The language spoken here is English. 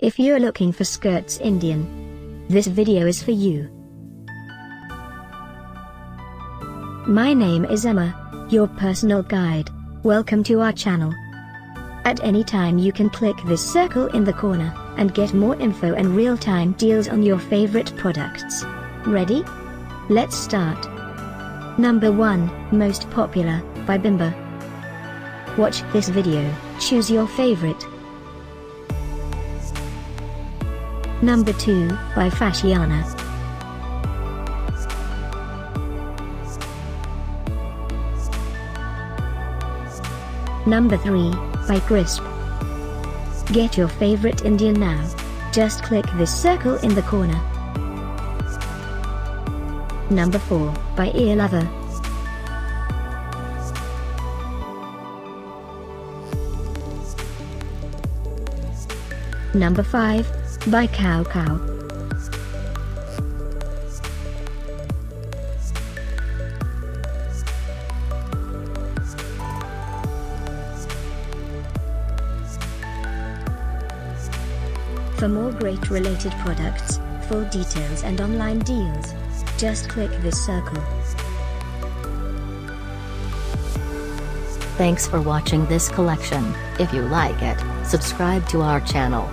If you're looking for skirts Indian, this video is for you. My name is Emma, your personal guide. Welcome to our channel. At any time you can click this circle in the corner, and get more info and real-time deals on your favorite products. Ready? Let's start. Number 1, Most Popular, by Bimba. Watch this video, choose your favorite. Number 2, by Fashiana. Number 3, by Krisp. Get your favorite Indian now. Just click this circle in the corner. Number 4, by YR.Lover. Number 5, by CowCow. For more great related products, full details and online deals, just click this circle. Thanks for watching this collection. If you like it, subscribe to our channel.